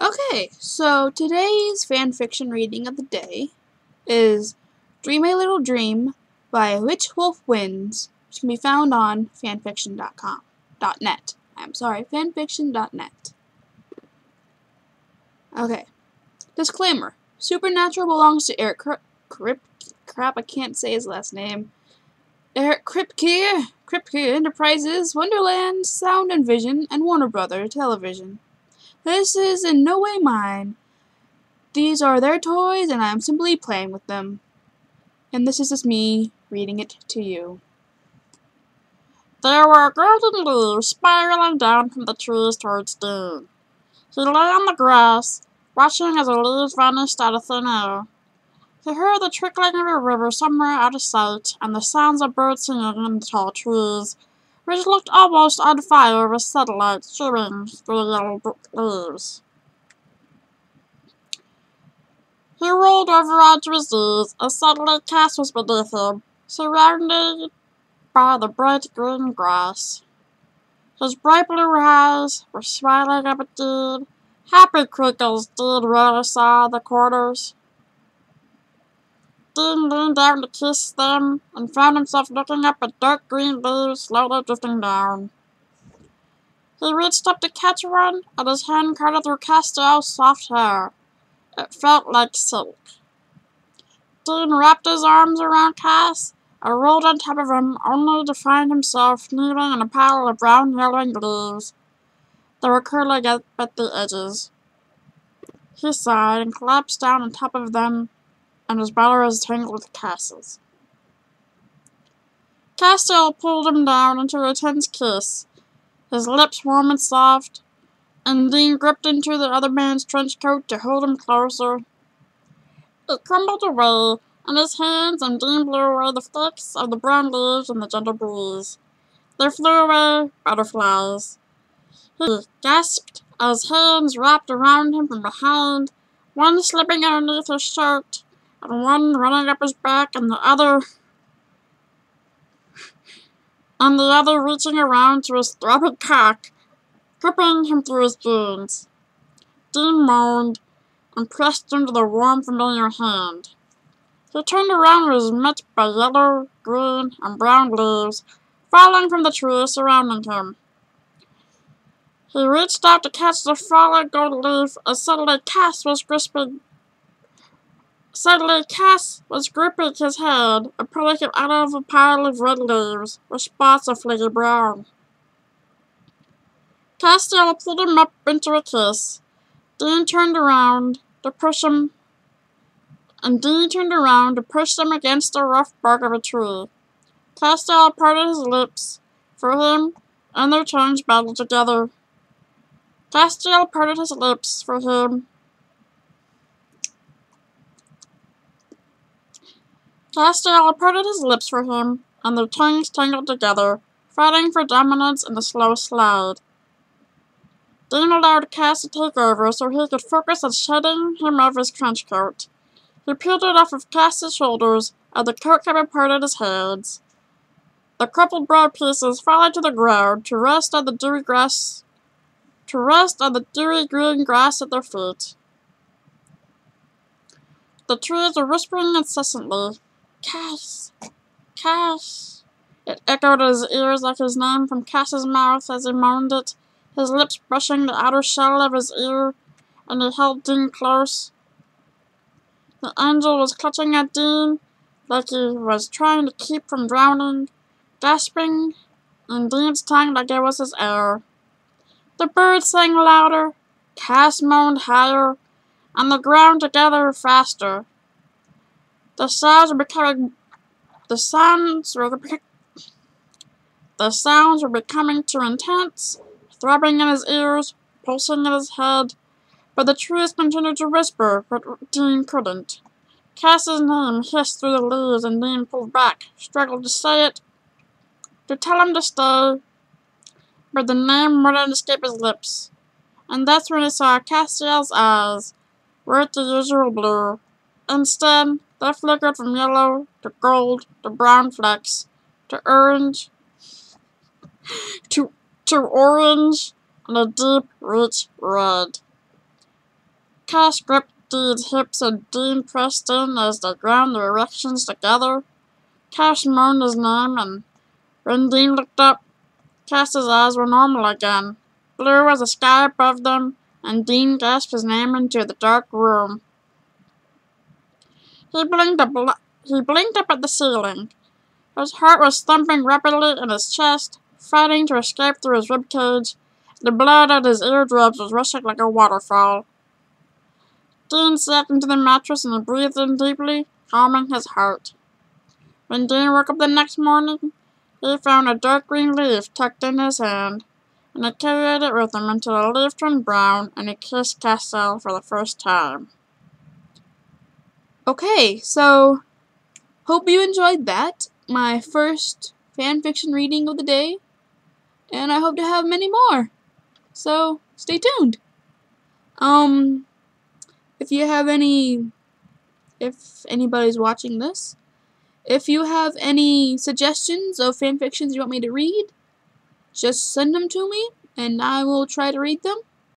Okay, so today's fanfiction reading of the day is Dream a Little Dream by Which Wolf Wins, which can be found on fanfiction.net. I'm sorry, fanfiction.net. Okay, disclaimer. Supernatural belongs to Eric I can't say his last name. Eric Kripke Enterprises, Wonderland, Sound and Vision, and Warner Brother Television. This is in no way mine. These are their toys, and I am simply playing with them. And this is just me reading it to you. There were golden leaves spiraling down from the trees towards Dean. He lay on the grass, watching as the leaves vanished out of thin air. He heard the trickling of a river somewhere out of sight, and the sounds of birds singing in the tall trees, which looked almost on fire with sunlight streaming through the yellow leaves. He rolled over onto his knees, and suddenly Cass was beneath him, surrounded by the bright green grass. His bright blue eyes were smiling up at Dean, happy crinkles Dean rarely saw in the corners. Dean leaned down to kiss them, and found himself looking up at dark green leaves slowly drifting down. He reached up to catch one, and his hand caught through Castiel's soft hair. It felt like silk. Dean wrapped his arms around Cass and rolled on top of him, only to find himself kneeling in a pile of brown yellowing leaves that were curling up at the edges. He sighed and collapsed down on top of them, and his body was tangled with Cass's. Castiel pulled him down into a tense kiss, his lips warm and soft, and Dean gripped into the other man's trench coat to hold him closer. It crumbled away in his hands, and Dean blew away the flecks of the brown leaves in the gentle breeze. There flew away butterflies. He gasped as hands wrapped around him from behind, one slipping underneath his shirt, and one running up his back, and the other reaching around to his throbbing cock, gripping him through his jeans. Dean moaned and pressed into the warm, familiar hand. He turned around and was met by yellow, green, and brown leaves falling from the trees surrounding him. He reached out to catch the falling gold leaf, and suddenly Cass was gripping his hand and pulling him out of a pile of red leaves with spots of flaky brown. Castiel pulled him up into a kiss. Dean turned around to push him against the rough bark of a tree. Castiel parted his lips for him, and their tongues battled together. Castiel parted his lips for him. And their tongues tangled together, fighting for dominance in the slow slide. Dean allowed Cass to take over so he could focus on shedding him of his trench coat. He peeled it off of Cass's shoulders, and the coat came apart at his hands. The crumpled brown pieces fell to the ground to rest on the dewy green grass at their feet. The trees were whispering incessantly, "Cass! Cass!" It echoed in his ears like his name from Cass's mouth as he moaned it, his lips brushing the outer shell of his ear, and he held Dean close. The angel was clutching at Dean like he was trying to keep from drowning, gasping in Dean's tongue like it was his air. The birds sang louder, Cass moaned higher, and the ground together faster. The sounds were becoming too intense, throbbing in his ears, pulsing in his head, but the trees continued to whisper, but Dean couldn't. Cass's name hissed through the leaves, and Dean pulled back, struggled to say it, to tell him to stay, but the name wouldn't escape his lips. And that's when he saw Castiel's eyes weren't the usual blue. Instead, they flickered from yellow to gold to brown flecks to orange and a deep, rich red. Cass gripped Dean's hips and Dean pressed in as they ground their erections together. Cass moaned his name, and when Dean looked up, Cass's eyes were normal again, blue as the sky above them, and Dean gasped his name into the dark room. He blinked up at the ceiling. His heart was thumping rapidly in his chest, fighting to escape through his ribcage. The blood at his eardrums was rushing like a waterfall. Dean sank into the mattress and breathed in deeply, calming his heart. When Dean woke up the next morning, he found a dark green leaf tucked in his hand, and he carried it with him until the leaf turned brown and he kissed Cassel for the first time. Okay, so hope you enjoyed that. My first fanfiction reading of the day, and I hope to have many more. So stay tuned. If anybody's watching this, if you have any suggestions of fanfictions you want me to read, just send them to me, and I will try to read them.